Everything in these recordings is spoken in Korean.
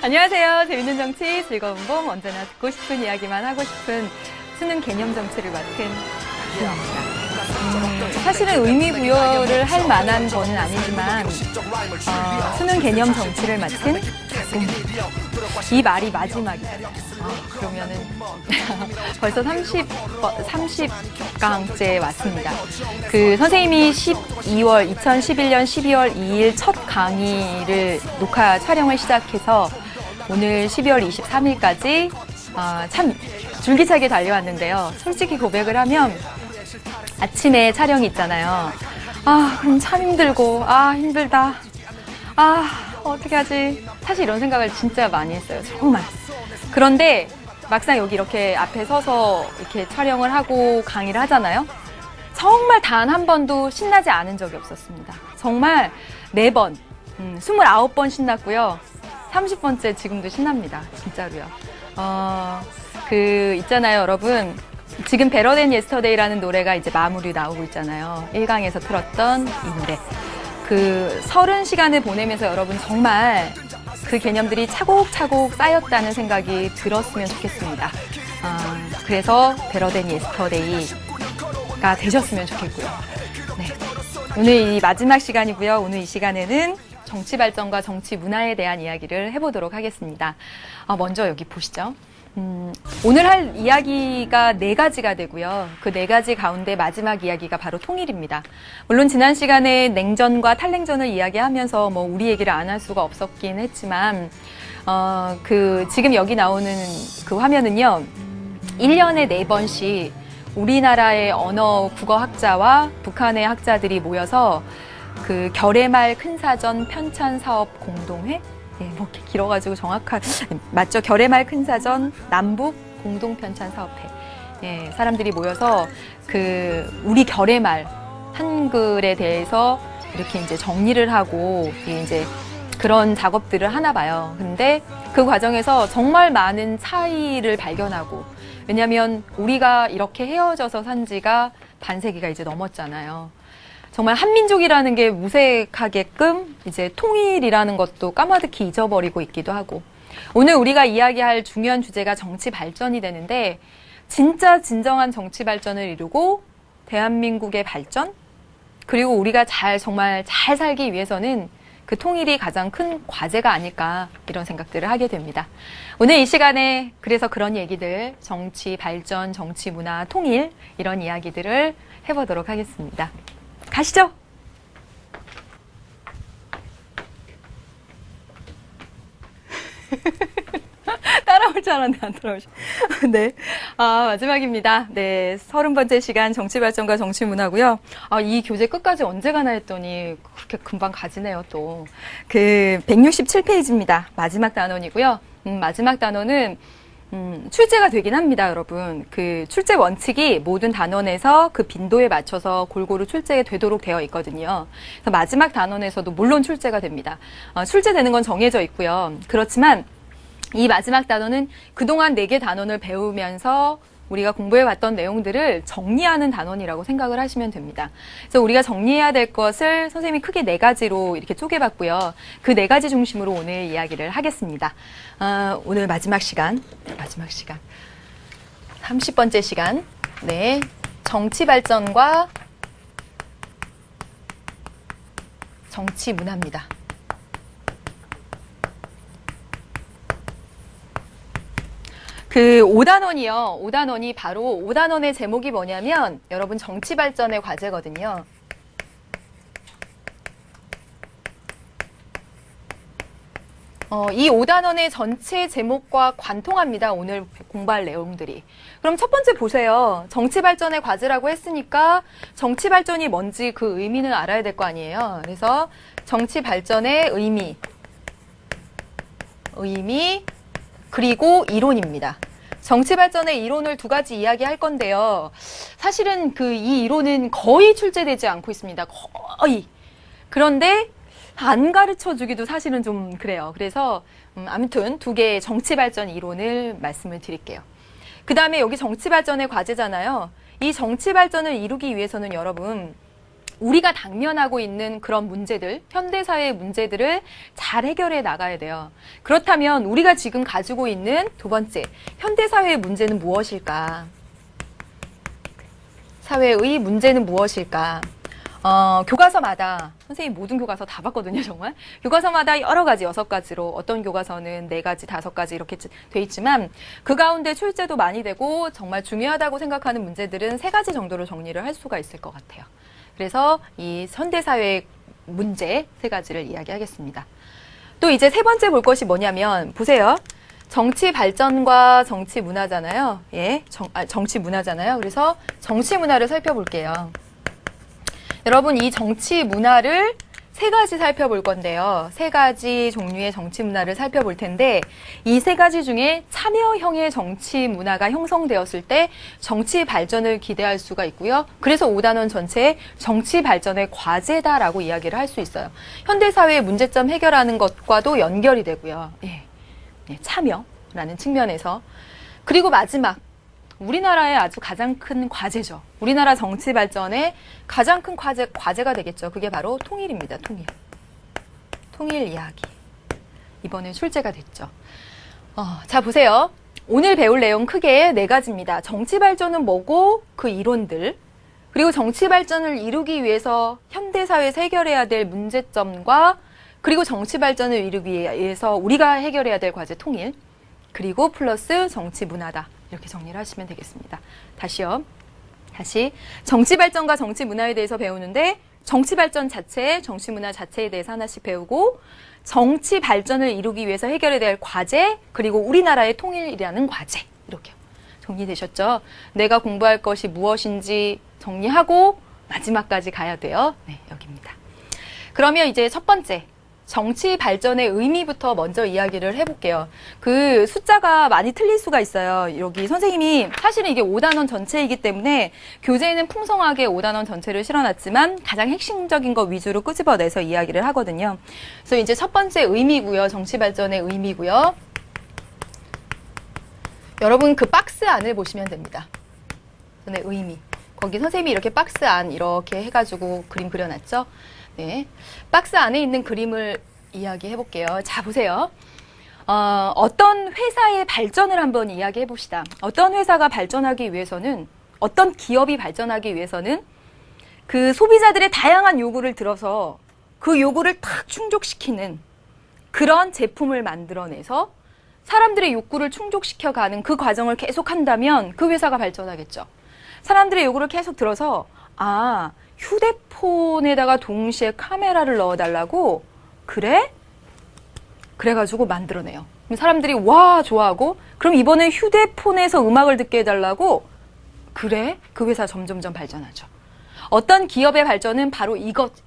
안녕하세요. 재밌는 정치, 즐거운 봄, 언제나 듣고 싶은 이야기만 하고 싶은 수능 개념 정치를 맡은 박지영입니다. 사실은 의미 부여를 할 만한 거는 아니지만 수능 개념 정치를 맡은 이 말이 마지막이에요. 그러면은 벌써 30강째 왔습니다. 그 선생님이 2011년 12월 2일 첫 강의를 녹화 촬영을 시작해서 오늘 12월 23일까지 참 줄기차게 달려왔는데요. 솔직히 고백을 하면 아침에 촬영이 있잖아요. 그럼 참 힘들고, 힘들다. 어떻게 하지? 사실 이런 생각을 진짜 많이 했어요. 정말. 그런데 막상 여기 이렇게 앞에 서서 이렇게 촬영을 하고 강의를 하잖아요. 정말 단 한 번도 신나지 않은 적이 없었습니다. 정말 4번, 29번 신났고요. 30번째 지금도 신납니다. 진짜로요. 있잖아요, 여러분. 지금 Better Than Yesterday라는 노래가 이제 마무리 나오고 있잖아요. 1강에서 틀었던 이 노래. 30시간을 보내면서 여러분 정말 그 개념들이 차곡차곡 쌓였다는 생각이 들었으면 좋겠습니다. 그래서 Better Than Yesterday가 되셨으면 좋겠고요. 네. 오늘 이 마지막 시간이고요. 오늘 이 시간에는 정치 발전과 정치 문화에 대한 이야기를 해보도록 하겠습니다. 먼저 여기 보시죠. 오늘 할 이야기가 4가지가 되고요. 그 4가지 가운데 마지막 이야기가 바로 통일입니다. 물론 지난 시간에 냉전과 탈냉전을 이야기하면서 우리 얘기를 안 할 수가 없었긴 했지만, 지금 여기 나오는 그 화면은요, 1년에 4번씩 우리나라의 언어 국어학자와 북한의 학자들이 모여서 그 결의말 큰사전 편찬사업 공동회? 뭐 이렇게 길어가지고 맞죠? 결의말 큰사전 남북 공동편찬사업회. 사람들이 모여서 우리 결의말 한글에 대해서 이렇게 이제 정리를 하고 이제 그런 작업들을 하나 봐요. 근데 그 과정에서 정말 많은 차이를 발견하고, 왜냐하면 우리가 이렇게 헤어져서 산 지가 반세기가 이제 넘었잖아요. 정말 한민족이라는 게 무색하게끔 이제 통일이라는 것도 까마득히 잊어버리고 있기도 하고, 오늘 우리가 이야기할 중요한 주제가 정치 발전이 되는데, 진짜 진정한 정치 발전을 이루고 대한민국의 발전, 그리고 우리가 정말 잘 살기 위해서는 그 통일이 가장 큰 과제가 아닐까, 이런 생각들을 하게 됩니다. 오늘 이 시간에 그래서 그런 얘기들, 정치 발전, 정치 문화, 통일, 이런 이야기들을 해보도록 하겠습니다. 가시죠. 따라올 줄 알았는데 안 따라오셔. 네. 마지막입니다. 네. 30번째 시간 정치발전과 정치문화고요. 이 교재 끝까지 언제 가나 했더니 그렇게 금방 가지네요, 또. 167페이지입니다. 마지막 단원이고요. 마지막 단원은 출제가 되긴 합니다, 여러분. 그 출제 원칙이 모든 단원에서 그 빈도에 맞춰서 골고루 출제되도록 되어 있거든요. 그래서 마지막 단원에서도 물론 출제가 됩니다. 출제되는 건 정해져 있고요. 그렇지만 이 마지막 단원은 그동안 4개 단원을 배우면서 우리가 공부해왔던 내용들을 정리하는 단원이라고 생각을 하시면 됩니다. 그래서 우리가 정리해야 될 것을 선생님이 크게 4가지로 이렇게 쪼개봤고요. 그 4가지 중심으로 오늘 이야기를 하겠습니다. 오늘 마지막 시간, 30번째 시간, 네, 정치 발전과 정치 문화입니다. 그 5단원이요. 5단원이 바로 5단원의 제목이 뭐냐면 여러분 정치 발전의 과제거든요. 이 5단원의 전체 제목과 관통합니다. 오늘 공부할 내용들이. 그럼 첫 번째 보세요. 정치 발전의 과제라고 했으니까 정치 발전이 뭔지 그 의미는 알아야 될 거 아니에요. 그래서 정치 발전의 의미 그리고 이론입니다. 정치 발전의 이론을 2가지 이야기할 건데요. 사실은 이 이론은 거의 출제되지 않고 있습니다. 거의. 그런데 안 가르쳐 주기도 사실은 좀 그래요. 그래서 아무튼 2개의 정치 발전 이론을 말씀을 드릴게요. 그 다음에 여기 정치 발전의 과제잖아요. 이 정치 발전을 이루기 위해서는 여러분 우리가 당면하고 있는 그런 문제들, 현대사회의 문제들을 잘 해결해 나가야 돼요. 그렇다면 우리가 지금 가지고 있는 두 번째, 현대사회의 문제는 무엇일까? 사회의 문제는 무엇일까? 교과서마다, 선생님 모든 교과서 다 봤거든요, 정말. 교과서마다 여러 가지, 6가지로, 어떤 교과서는 4가지, 5가지 이렇게 돼 있지만, 그 가운데 출제도 많이 되고, 정말 중요하다고 생각하는 문제들은 3가지 정도로 정리를 할 수가 있을 것 같아요. 그래서 이 현대사회의 문제 3가지를 이야기하겠습니다. 또 이제 3번째 볼 것이 뭐냐면, 보세요. 정치 발전과 정치 문화잖아요. 예, 정치 문화잖아요. 그래서 정치 문화를 살펴볼게요. 여러분, 이 정치 문화를 3가지 살펴볼 건데요. 3가지 종류의 정치 문화를 살펴볼 텐데, 이 3가지 중에 참여형의 정치 문화가 형성되었을 때 정치 발전을 기대할 수가 있고요. 그래서 5단원 전체에 정치 발전의 과제다라고 이야기를 할 수 있어요. 현대사회의 문제점 해결하는 것과도 연결이 되고요. 예, 참여라는 측면에서. 그리고 마지막, 우리나라의 아주 가장 큰 과제죠. 우리나라 정치 발전의 가장 큰 과제가 되겠죠. 그게 바로 통일입니다. 통일 이야기. 이번에 출제가 됐죠. 자, 보세요. 오늘 배울 내용 크게 4가지입니다. 정치 발전은 뭐고, 그 이론들. 그리고 정치 발전을 이루기 위해서 현대사회에서 해결해야 될 문제점과, 그리고 정치 발전을 이루기 위해서 우리가 해결해야 될 과제 통일. 그리고 플러스 정치 문화다. 이렇게 정리를 하시면 되겠습니다. 다시 정치 발전과 정치 문화에 대해서 배우는데, 정치 발전 자체, 정치 문화 자체에 대해서 하나씩 배우고, 정치 발전을 이루기 위해서 해결해야 될 과제, 그리고 우리나라의 통일이라는 과제. 이렇게 정리되셨죠? 내가 공부할 것이 무엇인지 정리하고 마지막까지 가야 돼요. 네, 여기입니다. 그러면 이제 첫 번째, 정치 발전의 의미부터 먼저 이야기를 해볼게요. 그 숫자가 많이 틀릴 수가 있어요. 여기 선생님이 사실은 이게 5단원 전체이기 때문에 교재에는 풍성하게 5단원 전체를 실어놨지만 가장 핵심적인 거 위주로 끄집어내서 이야기를 하거든요. 그래서 이제 첫 번째 의미고요. 정치 발전의 의미고요. 여러분 그 박스 안을 보시면 됩니다. 전의 의미. 거기 선생님이 이렇게 박스 안 이렇게 해가지고 그림 그려놨죠. 네, 박스 안에 있는 그림을 이야기해 볼게요. 자, 보세요. 어떤 회사의 발전을 한번 이야기해 봅시다. 어떤 회사가 발전하기 위해서는, 어떤 기업이 발전하기 위해서는 그 소비자들의 다양한 요구를 들어서 그 요구를 탁 충족시키는 그런 제품을 만들어내서 사람들의 욕구를 충족시켜가는 그 과정을 계속 한다면 그 회사가 발전하겠죠. 사람들의 요구를 계속 들어서, 휴대폰에다가 동시에 카메라를 넣어달라고? 그래? 그래가지고 만들어내요. 그럼 사람들이 와 좋아하고, 그럼 이번엔 휴대폰에서 음악을 듣게 해달라고? 그래? 그 회사 점점점 발전하죠. 어떤 기업의 발전은 바로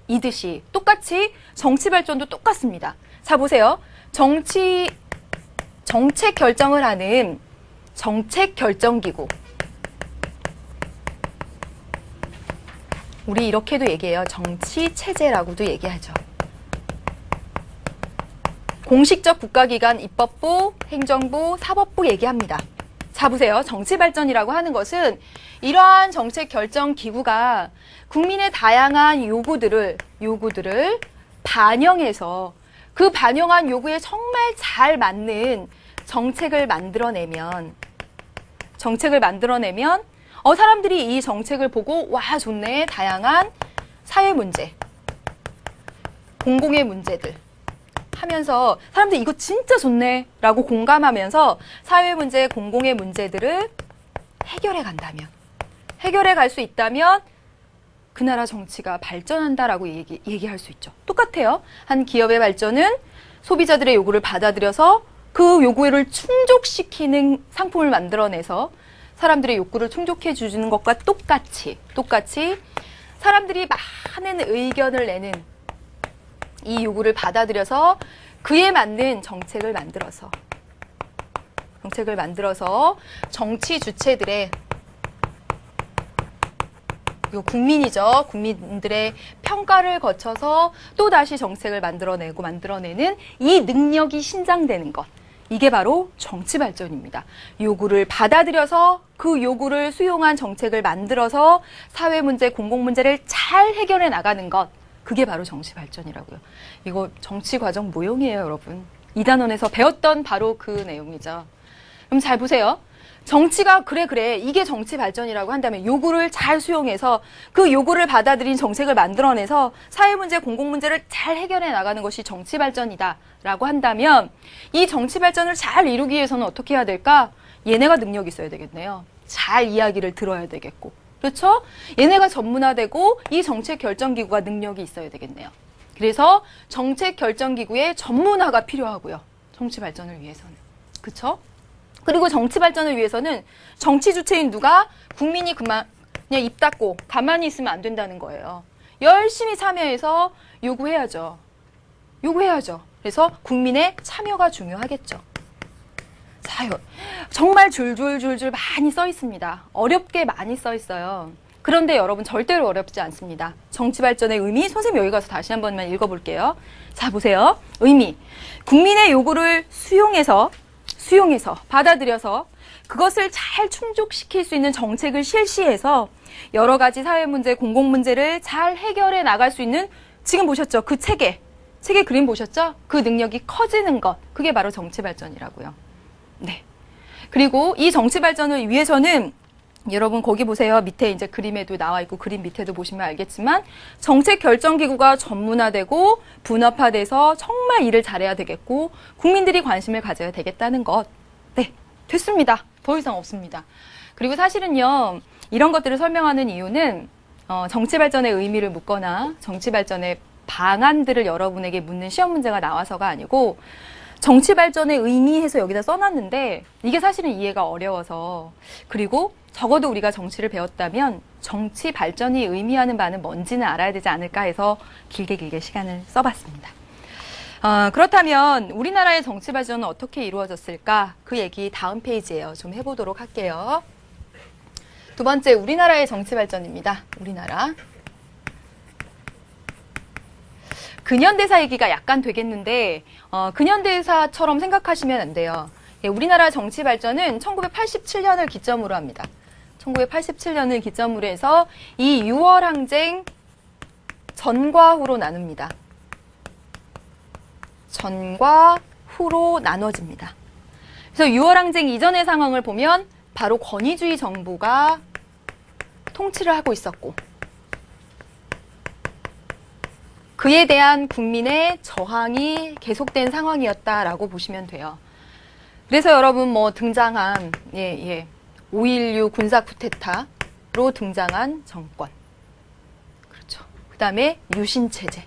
이듯이 똑같이 정치 발전도 똑같습니다. 자, 보세요. 정책 결정을 하는 정책결정기구. 우리 이렇게도 얘기해요. 정치체제라고도 얘기하죠. 공식적 국가기관, 입법부, 행정부, 사법부 얘기합니다. 자, 보세요. 정치발전이라고 하는 것은 이러한 정책결정기구가 국민의 다양한 요구들을 반영해서 그 반영한 요구에 정말 잘 맞는 정책을 만들어내면 사람들이 이 정책을 보고 와 좋네, 다양한 사회 문제, 공공의 문제들 하면서 사람들이 이거 진짜 좋네 라고 공감하면서 사회 문제, 공공의 문제들을 해결해 간다면, 해결해 갈 수 있다면 그 나라 정치가 발전한다라고 얘기할 수 있죠. 똑같아요. 한 기업의 발전은 소비자들의 요구를 받아들여서 그 요구를 충족시키는 상품을 만들어내서 사람들의 욕구를 충족해 주는 것과 똑같이 사람들이 많은 의견을 내는 이 요구를 받아들여서 그에 맞는 정책을 만들어서 정치 주체들의, 이거 국민이죠. 국민들의 평가를 거쳐서 또다시 정책을 만들어내는 이 능력이 신장되는 것. 이게 바로 정치 발전입니다. 요구를 받아들여서 그 요구를 수용한 정책을 만들어서 사회 문제, 공공 문제를 잘 해결해 나가는 것. 그게 바로 정치 발전이라고요. 이거 정치 과정 모형이에요, 여러분. 2단원에서 배웠던 바로 그 내용이죠. 그럼 잘 보세요. 정치가 그래 이게 정치 발전이라고 한다면 요구를 잘 수용해서 그 요구를 받아들인 정책을 만들어내서 사회 문제, 공공 문제를 잘 해결해 나가는 것이 정치 발전이다라고 한다면 이 정치 발전을 잘 이루기 위해서는 어떻게 해야 될까? 얘네가 능력이 있어야 되겠네요. 잘 이야기를 들어야 되겠고, 그렇죠? 얘네가 전문화되고 이 정책 결정 기구가 능력이 있어야 되겠네요. 그래서 정책 결정 기구의 전문화가 필요하고요. 정치 발전을 위해서는, 그렇죠? 그리고 정치 발전을 위해서는 정치 주체인 누가? 국민이 그냥 입 닫고 가만히 있으면 안 된다는 거예요. 열심히 참여해서 요구해야죠. 그래서 국민의 참여가 중요하겠죠. 사연 정말 줄줄줄줄 많이 써 있습니다. 어렵게 많이 써 있어요. 그런데 여러분 절대로 어렵지 않습니다. 정치 발전의 의미, 선생님 여기 가서 다시 한 번만 읽어볼게요. 자, 보세요. 의미, 국민의 요구를 수용해서 받아들여서 그것을 잘 충족시킬 수 있는 정책을 실시해서 여러 가지 사회 문제, 공공 문제를 잘 해결해 나갈 수 있는, 지금 보셨죠? 그 책의 그림 보셨죠? 그 능력이 커지는 것, 그게 바로 정치 발전이라고요. 네. 그리고 이 정치 발전을 위해서는 여러분 거기 보세요. 밑에 이제 그림에도 나와 있고 그림 밑에도 보시면 알겠지만 정책 결정 기구가 전문화되고 분업화돼서 정말 일을 잘해야 되겠고 국민들이 관심을 가져야 되겠다는 것. 네, 됐습니다. 더 이상 없습니다. 그리고 사실은요, 이런 것들을 설명하는 이유는 정치 발전의 의미를 묻거나 정치 발전의 방안들을 여러분에게 묻는 시험 문제가 나와서가 아니고 정치 발전의 의미해서 여기다 써놨는데 이게 사실은 이해가 어려워서, 그리고 적어도 우리가 정치를 배웠다면 정치 발전이 의미하는 바는 뭔지는 알아야 되지 않을까 해서 길게 시간을 써봤습니다. 그렇다면 우리나라의 정치 발전은 어떻게 이루어졌을까? 그 얘기 다음 페이지예요. 좀 해보도록 할게요. 두 번째, 우리나라의 정치 발전입니다. 우리나라. 근현대사 얘기가 약간 되겠는데 근현대사처럼 생각하시면 안 돼요. 예, 우리나라 정치 발전은 1987년을 기점으로 합니다. 1987년을 기점으로 해서 이 6월 항쟁 전과 후로 나눕니다. 전과 후로 나눠집니다. 그래서 6월 항쟁 이전의 상황을 보면 바로 권위주의 정부가 통치를 하고 있었고 그에 대한 국민의 저항이 계속된 상황이었다라고 보시면 돼요. 그래서 여러분 뭐 등장한 5.16 군사 쿠데타로 등장한 정권, 그렇죠. 그 다음에 유신체제,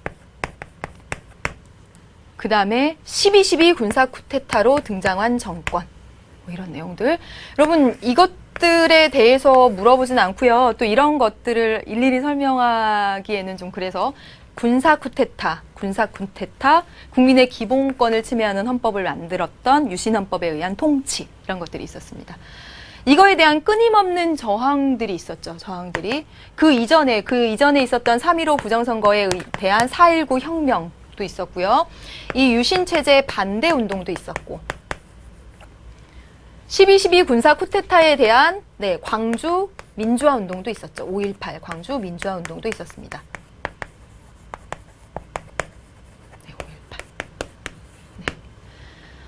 그 다음에 12.12 군사 쿠데타로 등장한 정권, 뭐 이런 내용들. 여러분 이것들에 대해서 물어보진 않고요. 또 이런 것들을 일일이 설명하기에는 좀 그래서 군사 쿠데타, 국민의 기본권을 침해하는 헌법을 만들었던 유신헌법에 의한 통치, 이런 것들이 있었습니다. 이거에 대한 끊임없는 저항들이 있었죠. 저항들이. 그 이전에 있었던 3.15 부정선거에 대한 4.19 혁명도 있었고요. 이 유신체제 반대 운동도 있었고 12.12 군사 쿠데타에 대한 광주 민주화 운동도 있었죠. 5.18 광주 민주화 운동도 있었습니다.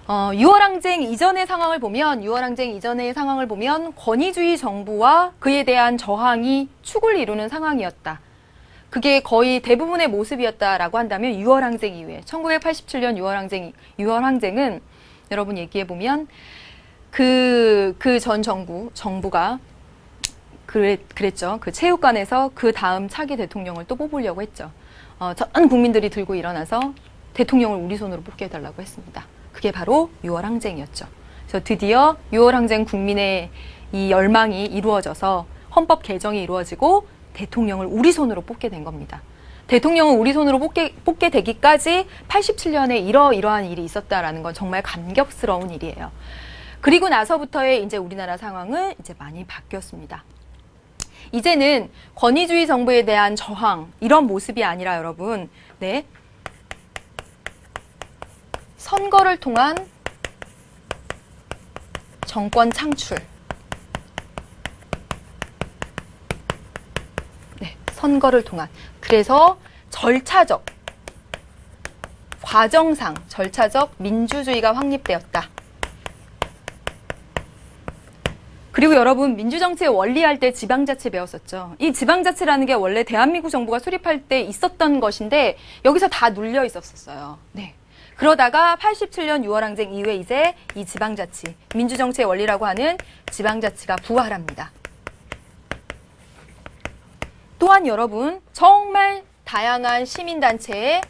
6월 항쟁 이전의 상황을 보면 권위주의 정부와 그에 대한 저항이 축을 이루는 상황이었다. 그게 거의 대부분의 모습이었다라고 한다면 6월 항쟁 이후에 1987년 6월 항쟁은 여러분 얘기해 보면 그 전 정부가 그랬죠. 그 체육관에서 그 다음 차기 대통령을 또 뽑으려고 했죠. 전 국민들이 들고 일어나서 대통령을 우리 손으로 뽑게 해달라고 했습니다. 그게 바로 6월 항쟁이었죠. 그래서 드디어 6월 항쟁 국민의 이 열망이 이루어져서 헌법 개정이 이루어지고 대통령을 우리 손으로 뽑게 된 겁니다. 대통령을 우리 손으로 뽑게 되기까지 87년에 이러이러한 일이 있었다라는 건 정말 감격스러운 일이에요. 그리고 나서부터의 이제 우리나라 상황은 이제 많이 바뀌었습니다. 이제는 권위주의 정부에 대한 저항, 이런 모습이 아니라 여러분, 선거를 통한 정권 창출. 네, 선거를 통한. 그래서 절차적, 과정상 절차적 민주주의가 확립되었다. 그리고 여러분 민주정치의 원리 할 때 지방자치 배웠었죠. 이 지방자치라는 게 원래 대한민국 정부가 수립할 때 있었던 것인데 여기서 다 눌려 있었어요. 네. 그러다가 87년 6월 항쟁 이후에 이제 이 지방자치, 민주정치의 원리라고 하는 지방자치가 부활합니다. 또한 여러분 정말 다양한 시민단체의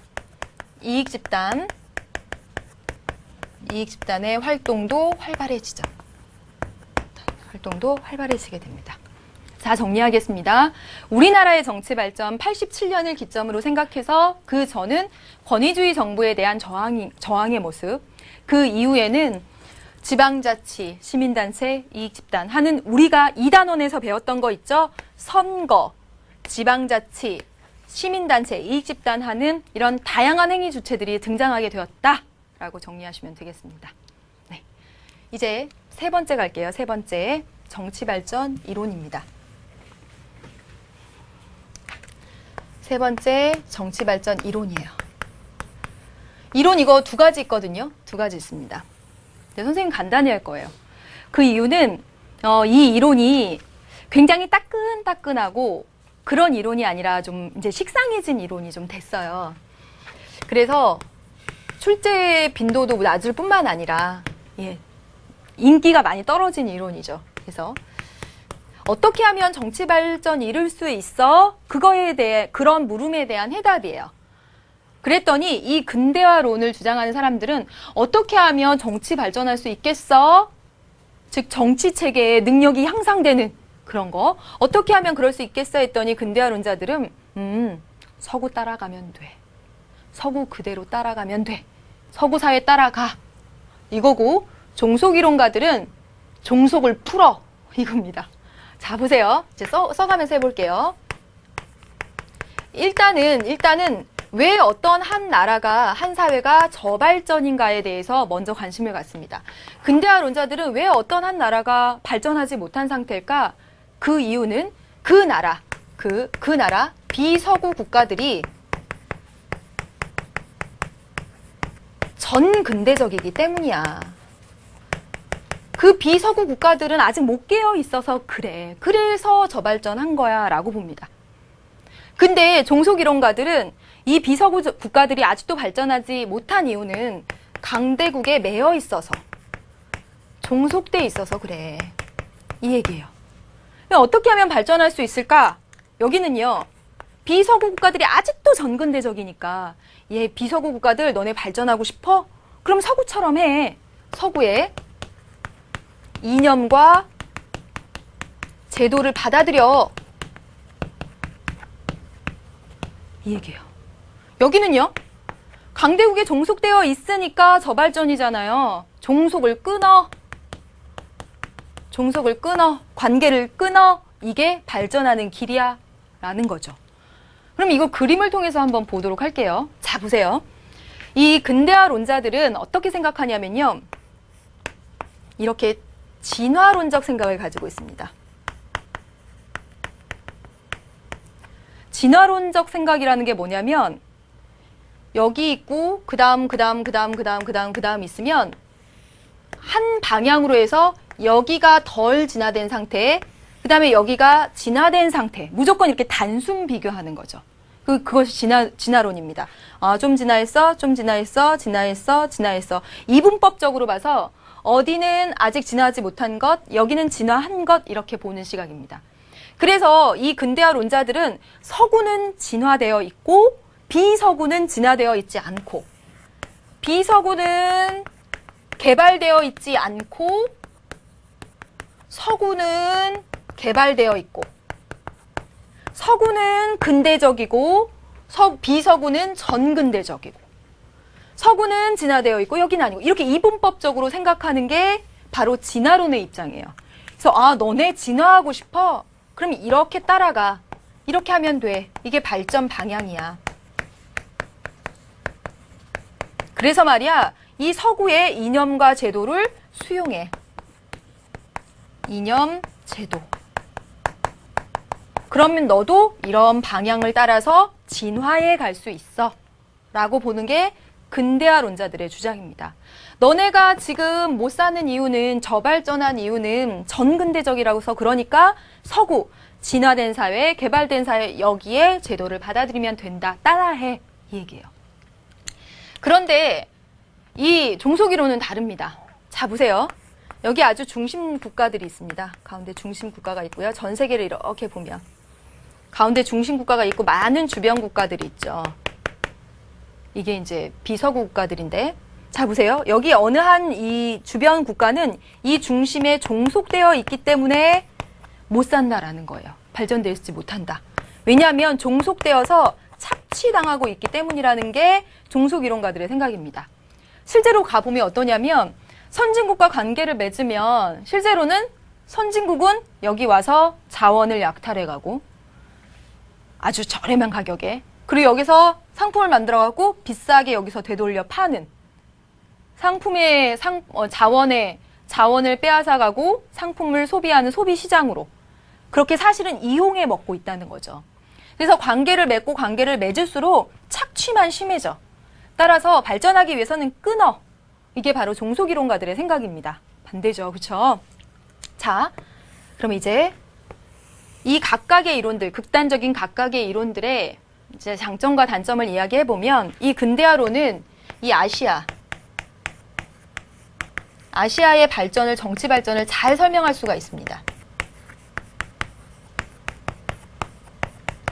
이익집단의 활동도 활발해지게 됩니다. 자, 정리하겠습니다. 우리나라의 정치 발전 87년을 기점으로 생각해서 그 전은 권위주의 정부에 대한 저항의 모습, 그 이후에는 지방자치, 시민단체, 이익집단 하는 우리가 2단원에서 배웠던 거 있죠? 선거, 지방자치, 시민단체, 이익집단 하는 이런 다양한 행위 주체들이 등장하게 되었다라고 정리하시면 되겠습니다. 네. 이제 세 번째 갈게요. 세 번째, 정치발전 이론입니다. 세 번째, 정치발전 이론이에요. 이론 이거 두 가지 있거든요. 두 가지 있습니다. 네, 선생님 간단히 할 거예요. 그 이유는 이 이론이 굉장히 따끈따끈하고 그런 이론이 아니라 좀 이제 식상해진 이론이 좀 됐어요. 그래서 출제 빈도도 낮을 뿐만 아니라 인기가 많이 떨어진 이론이죠. 그래서 어떻게 하면 정치 발전이 이룰 수 있어? 그거에 대해 그런 물음에 대한 해답이에요. 그랬더니 이 근대화론을 주장하는 사람들은 어떻게 하면 정치 발전할 수 있겠어? 즉 정치 체계의 능력이 향상되는 그런 거 어떻게 하면 그럴 수 있겠어 했더니 근대화론자들은 서구 따라가면 돼. 서구 그대로 따라가면 돼. 서구 사회 따라가. 이거고 종속이론가들은 종속을 풀어. 이겁니다. 자, 보세요. 이제 써가면서 해볼게요. 일단은 왜 어떤 한 나라가, 한 사회가 저발전인가에 대해서 먼저 관심을 갖습니다. 근대화론자들은 왜 어떤 한 나라가 발전하지 못한 상태일까? 그 이유는 그 나라 비서구 국가들이 전근대적이기 때문이야. 그 비서구 국가들은 아직 못 깨어 있어서 그래. 그래서 저발전한 거야 라고 봅니다. 근데 종속이론가들은 이 비서구 국가들이 아직도 발전하지 못한 이유는 강대국에 매여 있어서 종속돼 있어서 그래. 이 얘기예요. 어떻게 하면 발전할 수 있을까? 여기는요. 비서구 국가들이 아직도 전근대적이니까 비서구 국가들 너네 발전하고 싶어? 그럼 서구처럼 해. 서구에 이념과 제도를 받아들여. 이 얘기예요. 여기는요. 강대국에 종속되어 있으니까 저발전이잖아요. 종속을 끊어. 관계를 끊어. 이게 발전하는 길이야. 라는 거죠. 그럼 이거 그림을 통해서 한번 보도록 할게요. 자, 보세요. 이 근대화론자들은 어떻게 생각하냐면요. 이렇게 진화론적 생각을 가지고 있습니다. 진화론적 생각이라는 게 뭐냐면 여기 있고 그 다음 있으면 한 방향으로 해서 여기가 덜 진화된 상태, 그 다음에 여기가 진화된 상태, 무조건 이렇게 단순 비교하는 거죠. 그것이 진화론입니다. 좀 진화했어. 이분법적으로 봐서 어디는 아직 진화하지 못한 것, 여기는 진화한 것 이렇게 보는 시각입니다. 그래서 이 근대화론자들은 서구는 진화되어 있고 비서구는 진화되어 있지 않고, 비서구는 개발되어 있지 않고 서구는 개발되어 있고, 서구는 근대적이고 비서구는 전근대적이고, 서구는 진화되어 있고 여기는 아니고, 이렇게 이분법적으로 생각하는 게 바로 진화론의 입장이에요. 그래서 너네 진화하고 싶어? 그럼 이렇게 따라가. 이렇게 하면 돼. 이게 발전 방향이야. 그래서 말이야, 이 서구의 이념과 제도를 수용해. 이념, 제도. 그러면 너도 이런 방향을 따라서 진화해 갈 수 있어 라고 보는 게 근대화론자들의 주장입니다. 너네가 지금 못 사는 이유는, 저발전한 이유는 전근대적이라고 해서, 그러니까 서구, 진화된 사회, 개발된 사회, 여기에 제도를 받아들이면 된다, 따라해, 이 얘기예요. 그런데 이 종속이론은 다릅니다. 자, 보세요. 여기 아주 중심 국가들이 있습니다. 가운데 중심 국가가 있고요. 전 세계를 이렇게 보면 가운데 중심 국가가 있고 많은 주변 국가들이 있죠. 이게 이제 비서구 국가들인데, 자 보세요. 여기 어느 한 이 주변 국가는 이 중심에 종속되어 있기 때문에 못 산다라는 거예요. 발전되지 못한다. 왜냐하면 종속되어서 착취당하고 있기 때문이라는 게 종속이론가들의 생각입니다. 실제로 가보면 어떠냐면, 선진국과 관계를 맺으면 실제로는 선진국은 여기 와서 자원을 약탈해가고 아주 저렴한 가격에, 그리고 여기서 상품을 만들어갖고 비싸게 여기서 되돌려 파는, 상품의 자원을 빼앗아가고 상품을 소비하는 소비 시장으로, 그렇게 사실은 이용해 먹고 있다는 거죠. 그래서 관계를 맺고 관계를 맺을수록 착취만 심해져. 따라서 발전하기 위해서는 끊어. 이게 바로 종속이론가들의 생각입니다. 반대죠, 그렇죠? 자, 그럼 이제 이 각각의 이론들, 극단적인 각각의 이론들의 이제 장점과 단점을 이야기해 보면, 이 근대화론은 이 아시아의 발전을, 정치 발전을 잘 설명할 수가 있습니다.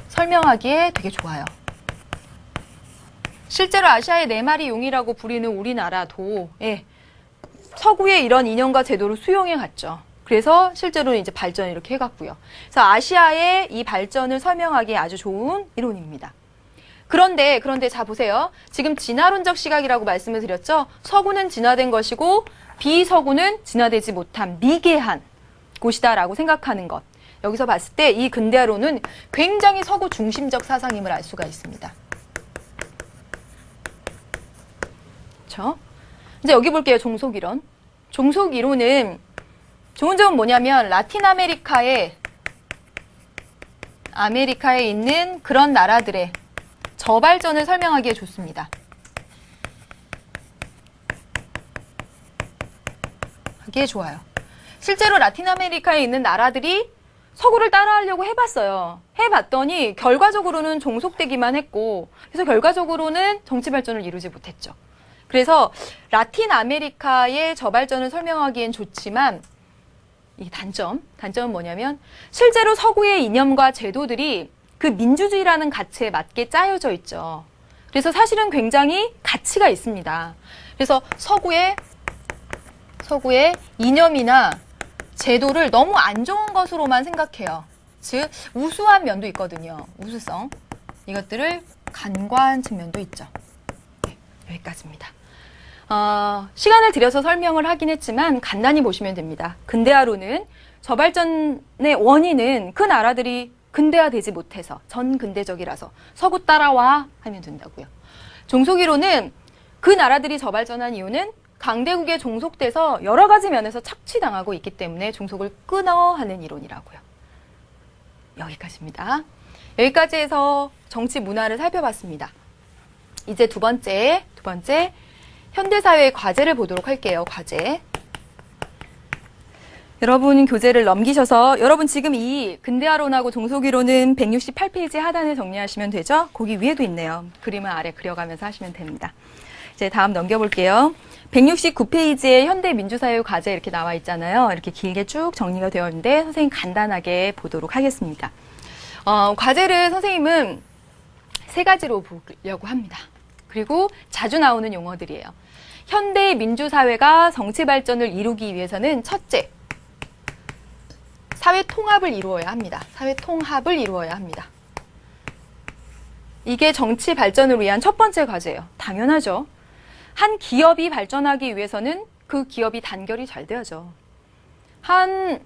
설명하기에 되게 좋아요. 실제로 아시아의 네 마리 용이라고 부리는 우리나라도 서구의 이런 이념과 제도를 수용해 갔죠. 그래서 실제로 이제 발전을 이렇게 해갔고요. 그래서 아시아의 이 발전을 설명하기에 아주 좋은 이론입니다. 그런데 자 보세요. 지금 진화론적 시각이라고 말씀을 드렸죠. 서구는 진화된 것이고 비서구는 진화되지 못한 미개한 곳이다라고 생각하는 것. 여기서 봤을 때 이 근대화론은 굉장히 서구 중심적 사상임을 알 수가 있습니다. 그렇죠? 이제 여기 볼게요. 종속이론. 종속이론은 좋은 점은 뭐냐면, 라틴 아메리카에 있는 그런 나라들의 저발전을 설명하기에 좋습니다. 하기에 좋아요. 실제로 라틴 아메리카에 있는 나라들이 서구를 따라하려고 해봤어요. 해봤더니 결과적으로는 종속되기만 했고, 그래서 결과적으로는 정치 발전을 이루지 못했죠. 그래서 라틴 아메리카의 저발전을 설명하기엔 좋지만, 이 단점은 뭐냐면, 실제로 서구의 이념과 제도들이 그 민주주의라는 가치에 맞게 짜여져 있죠. 그래서 사실은 굉장히 가치가 있습니다. 그래서 서구의 이념이나 제도를 너무 안 좋은 것으로만 생각해요. 즉, 우수한 면도 있거든요. 우수성. 이것들을 간과한 측면도 있죠. 네, 여기까지입니다. 시간을 들여서 설명을 하긴 했지만 간단히 보시면 됩니다. 근대화론은 저발전의 원인은 그 나라들이 근대화되지 못해서, 전근대적이라서 서구 따라와 하면 된다고요. 종속이론은 그 나라들이 저발전한 이유는 강대국에 종속돼서 여러 가지 면에서 착취당하고 있기 때문에 종속을 끊어 하는 이론이라고요. 여기까지입니다. 여기까지 해서 정치 문화를 살펴봤습니다. 이제 두 번째 현대사회의 과제를 보도록 할게요. 과제. 여러분 교재를 넘기셔서, 여러분 지금 이 근대화론하고 종속이론은 168페이지 하단에 정리하시면 되죠? 거기 위에도 있네요. 그림을 아래 그려가면서 하시면 됩니다. 이제 다음 넘겨볼게요. 169페이지에 현대민주사회 과제 이렇게 나와 있잖아요. 이렇게 길게 쭉 정리가 되어 있는데 선생님 간단하게 보도록 하겠습니다. 과제를 선생님은 세 가지로 보려고 합니다. 그리고 자주 나오는 용어들이에요. 현대 민주사회가 정치 발전을 이루기 위해서는 첫째, 사회 통합을 이루어야 합니다. 사회 통합을 이루어야 합니다. 이게 정치 발전을 위한 첫 번째 과제예요. 당연하죠. 한 기업이 발전하기 위해서는 그 기업이 단결이 잘 돼야죠. 한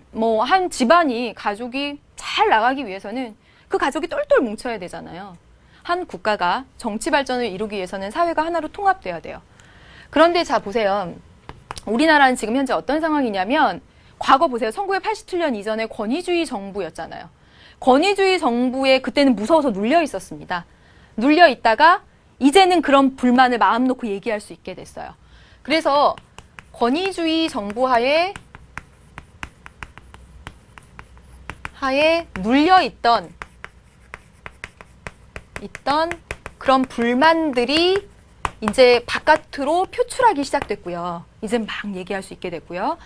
집안이, 가족이 잘 나가기 위해서는 그 가족이 똘똘 뭉쳐야 되잖아요. 한 국가가 정치 발전을 이루기 위해서는 사회가 하나로 통합돼야 돼요. 그런데 자 보세요. 우리나라는 지금 현재 어떤 상황이냐면, 과거 보세요. 1987년 이전에 권위주의 정부였잖아요. 권위주의 정부에 그때는 무서워서 눌려 있었습니다. 눌려 있다가 이제는 그런 불만을 마음 놓고 얘기할 수 있게 됐어요. 그래서 권위주의 정부 하에 눌려 있던 그런 불만들이 이제 바깥으로 표출하기 시작됐고요. 이제 막 얘기할 수 있게 됐고요.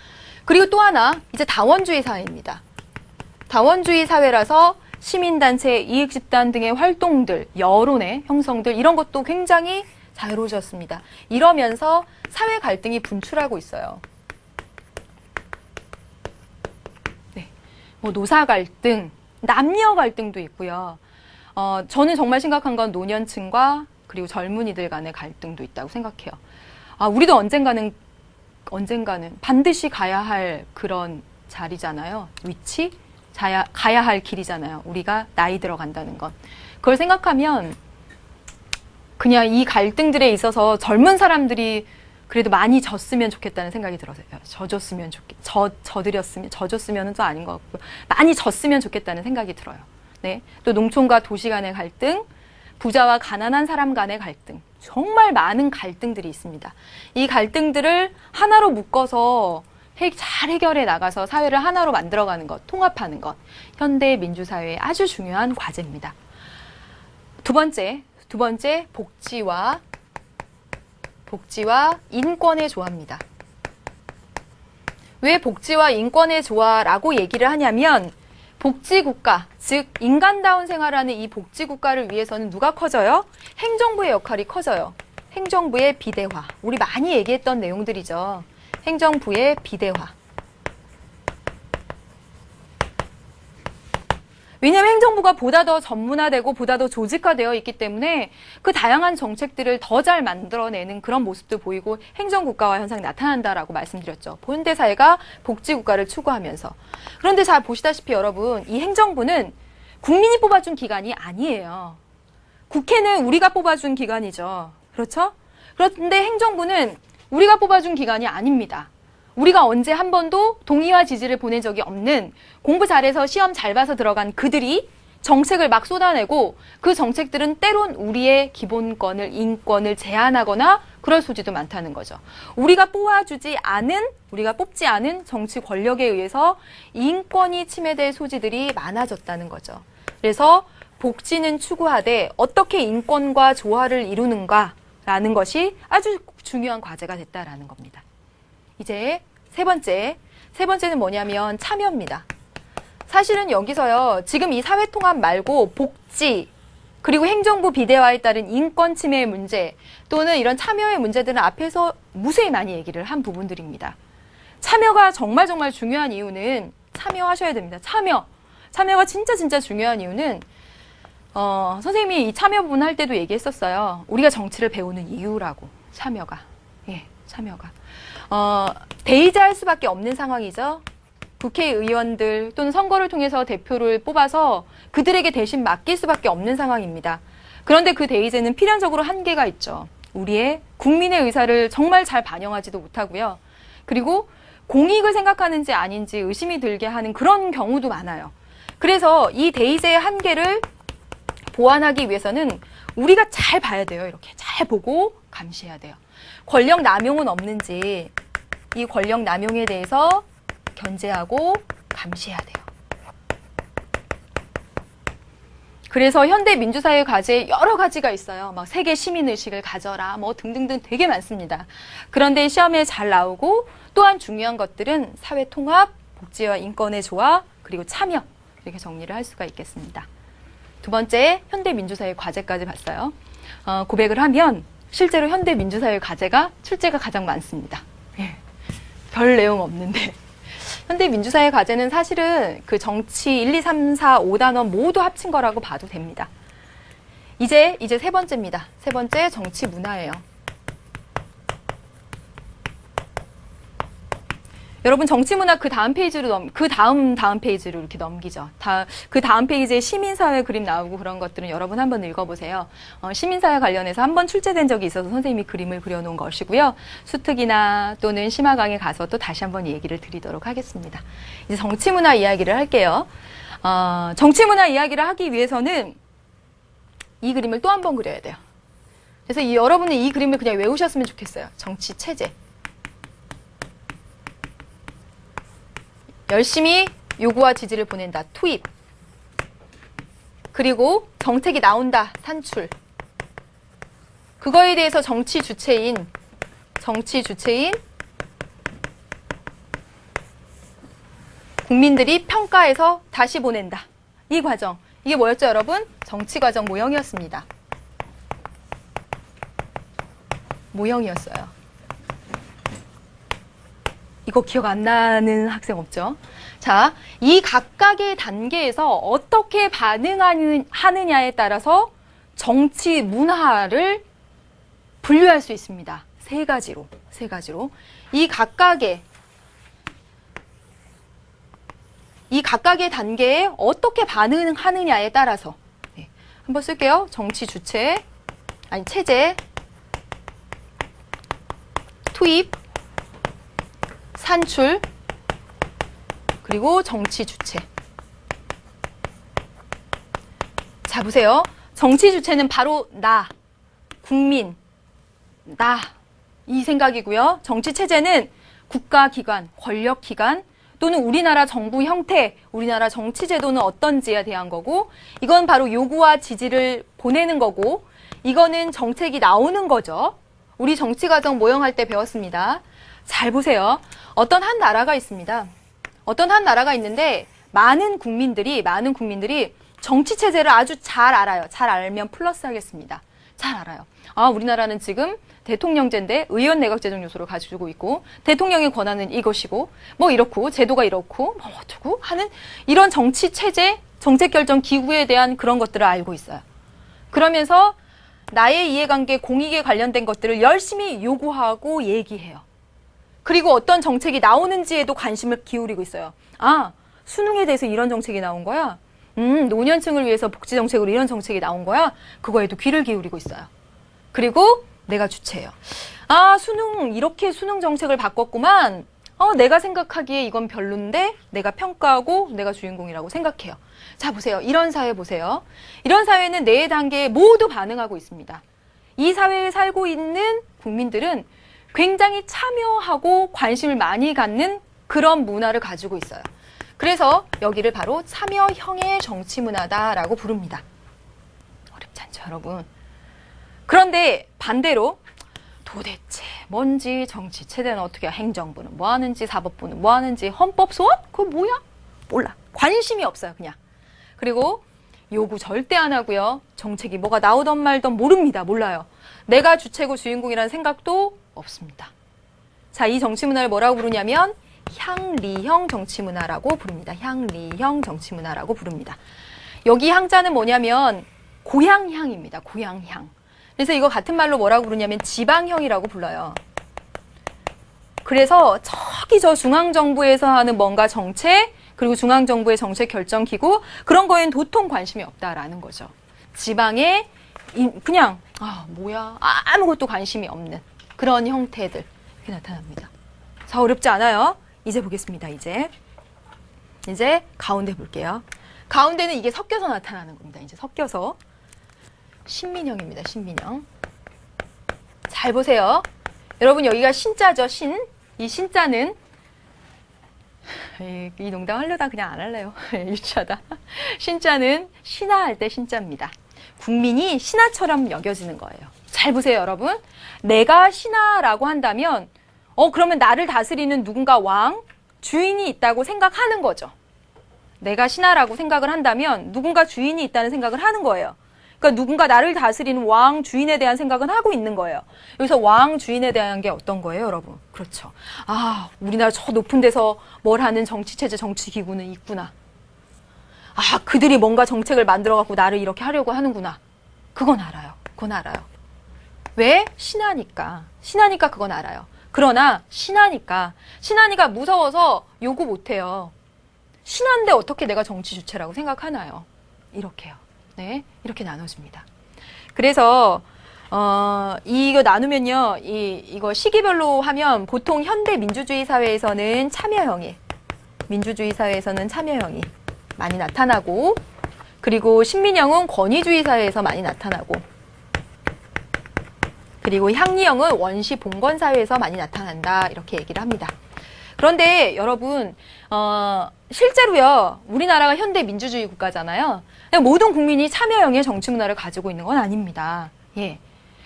그리고 또 하나, 이제 다원주의 사회입니다. 다원주의 사회라서 시민단체, 이익집단 등의 활동들, 여론의 형성들 이런 것도 굉장히 자유로워졌습니다. 이러면서 사회 갈등이 분출하고 있어요. 네, 뭐 노사 갈등, 남녀 갈등도 있고요. 저는 정말 심각한 건 노년층과 그리고 젊은이들 간의 갈등도 있다고 생각해요. 우리도 언젠가는 반드시 가야 할 그런 자리잖아요. 위치? 가야 할 길이잖아요. 우리가 나이 들어간다는 건. 그걸 생각하면 그냥 이 갈등들에 있어서 젊은 사람들이 그래도 많이 졌으면 좋겠다는 생각이 들어요. 져줬으면은 또 아닌 것 같고요. 많이 졌으면 좋겠다는 생각이 들어요. 네. 또 농촌과 도시 간의 갈등, 부자와 가난한 사람 간의 갈등, 정말 많은 갈등들이 있습니다. 이 갈등들을 하나로 묶어서 잘 해결해 나가서 사회를 하나로 만들어가는 것, 통합하는 것, 현대 민주사회의 아주 중요한 과제입니다. 두 번째, 복지와 인권의 조화입니다. 왜 복지와 인권의 조화라고 얘기를 하냐면 복지국가, 즉 인간다운 생활하는 이 복지국가를 위해서는 누가 커져요? 행정부의 역할이 커져요. 행정부의 비대화. 우리 많이 얘기했던 내용들이죠. 행정부의 비대화. 왜냐하면 행정부가 보다 더 전문화되고 보다 더 조직화되어 있기 때문에 그 다양한 정책들을 더 잘 만들어내는 그런 모습도 보이고 행정국가화 현상이 나타난다라고 말씀드렸죠. 현대사회가 복지국가를 추구하면서. 그런데 잘 보시다시피 여러분, 이 행정부는 국민이 뽑아준 기관이 아니에요. 국회는 우리가 뽑아준 기관이죠. 그렇죠? 그런데 행정부는 우리가 뽑아준 기관이 아닙니다. 우리가 언제 한 번도 동의와 지지를 보낸 적이 없는 공부 잘해서 시험 잘 봐서 들어간 그들이 정책을 막 쏟아내고 그 정책들은 때론 우리의 기본권을, 인권을 제한하거나 그럴 소지도 많다는 거죠. 우리가 뽑지 않은 정치 권력에 의해서 인권이 침해될 소지들이 많아졌다는 거죠. 그래서 복지는 추구하되 어떻게 인권과 조화를 이루는가라는 것이 아주 중요한 과제가 됐다라는 겁니다. 이제 세 번째는 뭐냐면 참여입니다. 사실은 여기서요, 지금 이 사회통합 말고 복지, 그리고 행정부 비대화에 따른 인권 침해의 문제, 또는 이런 참여의 문제들은 앞에서 무수히 많이 얘기를 한 부분들입니다. 참여가 정말 중요한 이유는 참여하셔야 됩니다. 참여가 진짜 중요한 이유는 선생님이 이 참여 부분 할 때도 얘기했었어요. 우리가 정치를 배우는 이유라고. 참여가. 대의자할 수밖에 없는 상황이죠. 국회의원들 또는 선거를 통해서 대표를 뽑아서 그들에게 대신 맡길 수밖에 없는 상황입니다. 그런데 그 대의제는 필연적으로 한계가 있죠. 우리의 국민의 의사를 정말 잘 반영하지도 못하고요. 그리고 공익을 생각하는지 아닌지 의심이 들게 하는 그런 경우도 많아요. 그래서 이 대의제의 한계를 보완하기 위해서는 우리가 잘 봐야 돼요. 이렇게 잘 보고 감시해야 돼요. 권력 남용은 없는지 이 권력 남용에 대해서 견제하고 감시해야 돼요. 그래서 현대 민주사회 과제에 여러 가지가 있어요. 막 세계 시민의식을 가져라, 뭐 등등등 되게 많습니다. 그런데 시험에 잘 나오고 또한 중요한 것들은 사회 통합, 복지와 인권의 조화, 그리고 참여 이렇게 정리를 할 수가 있겠습니다. 두 번째, 현대 민주사회 과제까지 봤어요. 고백을 하면 실제로 현대 민주사회 과제가 출제가 가장 많습니다. 별 내용 없는데. 현대 민주사회 과제는 사실은 그 정치 1, 2, 3, 4, 5단원 모두 합친 거라고 봐도 됩니다. 이제 세 번째입니다. 세 번째, 정치 문화예요. 여러분 정치문화 그 다음 페이지로 그 다음 페이지로 이렇게 넘기죠. 그 다음 페이지에 시민사회 그림 나오고 그런 것들은 여러분 한번 읽어보세요. 시민사회 관련해서 한번 출제된 적이 있어서 선생님이 그림을 그려놓은 것이고요. 수특이나 또는 심화강에 가서 또 다시 한번 얘기를 드리도록 하겠습니다. 이제 정치문화 이야기를 할게요. 정치문화 이야기를 하기 위해서는 이 그림을 또 한 번 그려야 돼요. 그래서 여러분이 이 그림을 그냥 외우셨으면 좋겠어요. 정치 체제. 열심히 요구와 지지를 보낸다. 투입. 그리고 정책이 나온다. 산출. 그거에 대해서 정치 주체인 국민들이 평가해서 다시 보낸다. 이 과정. 이게 뭐였죠, 여러분? 정치 과정 모형이었습니다. 모형이었어요. 이거 기억 안 나는 학생 없죠? 자, 이 각각의 단계에서 어떻게 반응하느냐에 따라서 정치 문화를 분류할 수 있습니다. 세 가지로. 이 각각의 단계에 어떻게 반응하느냐에 따라서. 네, 한번 쓸게요. 정치 주체, 체제, 투입, 산출, 그리고 정치 주체. 자, 보세요. 정치 주체는 바로 나, 국민, 나, 이 생각이고요. 정치 체제는 국가기관, 권력기관, 또는 우리나라 정부 형태, 우리나라 정치 제도는 어떤지에 대한 거고, 이건 바로 요구와 지지를 보내는 거고, 이거는 정책이 나오는 거죠. 우리 정치과정 모형할 때 배웠습니다. 잘 보세요. 어떤 한 나라가 있습니다. 어떤 한 나라가 있는데 많은 국민들이 정치 체제를 아주 잘 알아요. 잘 알면 플러스 하겠습니다. 잘 알아요. 아, 우리나라는 지금 대통령제인데 의원 내각 제정 요소를 가지고 있고 대통령의 권한은 이것이고 뭐 이렇고 제도가 이렇고 뭐 어쩌고 하는 이런 정치 체제, 정책 결정 기구에 대한 그런 것들을 알고 있어요. 그러면서 나의 이해관계, 공익에 관련된 것들을 열심히 요구하고 얘기해요. 그리고 어떤 정책이 나오는지에도 관심을 기울이고 있어요. 아, 수능에 대해서 이런 정책이 나온 거야? 노년층을 위해서 복지정책으로 이런 정책이 나온 거야? 그거에도 귀를 기울이고 있어요. 그리고 내가 주체예요. 아, 이렇게 수능 정책을 바꿨구만. 내가 생각하기에 이건 별론데 내가 평가하고 내가 주인공이라고 생각해요. 자, 보세요. 이런 사회 보세요. 이런 사회는 네 단계에 모두 반응하고 있습니다. 이 사회에 살고 있는 국민들은 굉장히 참여하고 관심을 많이 갖는 그런 문화를 가지고 있어요. 그래서 여기를 바로 참여형의 정치 문화다라고 부릅니다. 어렵지 않죠, 여러분? 그런데 반대로 도대체 뭔지 정치 체제는 어떻게 행정부는 뭐 하는지 사법부는 뭐 하는지 헌법 소원? 그거 뭐야? 몰라. 관심이 없어요, 그냥. 그리고 요구 절대 안 하고요. 정책이 뭐가 나오던 말던 모릅니다. 몰라요. 내가 주체고 주인공이라는 생각도 없습니다. 자, 이 정치 문화를 뭐라고 부르냐면 향리형 정치 문화라고 부릅니다. 향리형 정치 문화라고 부릅니다. 여기 향자는 뭐냐면 고향향입니다. 고향향. 그래서 이거 같은 말로 뭐라고 부르냐면 지방형이라고 불러요. 그래서 저기 저 중앙정부에서 하는 뭔가 정책, 그리고 중앙정부의 정책 결정기구, 그런 거에는 도통 관심이 없다라는 거죠. 지방에 그냥 뭐야, 아무것도 관심이 없는 그런 형태들 이렇게 나타납니다. 자, 어렵지 않아요? 이제 보겠습니다. 이제 가운데 볼게요. 가운데는 이게 섞여서 나타나는 겁니다. 이제 섞여서 신민형입니다. 신민형. 잘 보세요. 여러분, 여기가 신자죠. 이 신자는 이 농담 하려다 그냥 안 할래요. 유치하다. 신자는 신하할 때 신자입니다. 국민이 신하처럼 여겨지는 거예요. 잘 보세요, 여러분. 내가 신하라고 한다면 그러면 나를 다스리는 누군가 왕, 주인이 있다고 생각하는 거죠. 내가 신하라고 생각을 한다면 누군가 주인이 있다는 생각을 하는 거예요. 그러니까 누군가 나를 다스리는 왕, 주인에 대한 생각은 하고 있는 거예요. 여기서 왕, 주인에 대한 게 어떤 거예요, 여러분? 그렇죠. 아, 우리나라 저 높은 데서 뭘 하는 정치체제, 정치기구는 있구나. 아, 그들이 뭔가 정책을 만들어갖고 나를 이렇게 하려고 하는구나. 그건 알아요. 왜? 신하니까. 신하니까 그건 알아요. 그러나 신하니까 무서워서 요구 못해요. 신한데 어떻게 내가 정치 주체라고 생각하나요? 이렇게요. 네, 이렇게 나눠집니다. 그래서 이거 나누면요, 이거 시기별로 하면 보통 현대 민주주의 사회에서는 참여형이 많이 나타나고, 그리고 신민형은 권위주의 사회에서 많이 나타나고, 그리고 향리형은 원시 봉건 사회에서 많이 나타난다, 이렇게 얘기를 합니다. 그런데 여러분, 실제로요, 우리나라가 현대 민주주의 국가잖아요. 모든 국민이 참여형의 정치 문화를 가지고 있는 건 아닙니다. 예.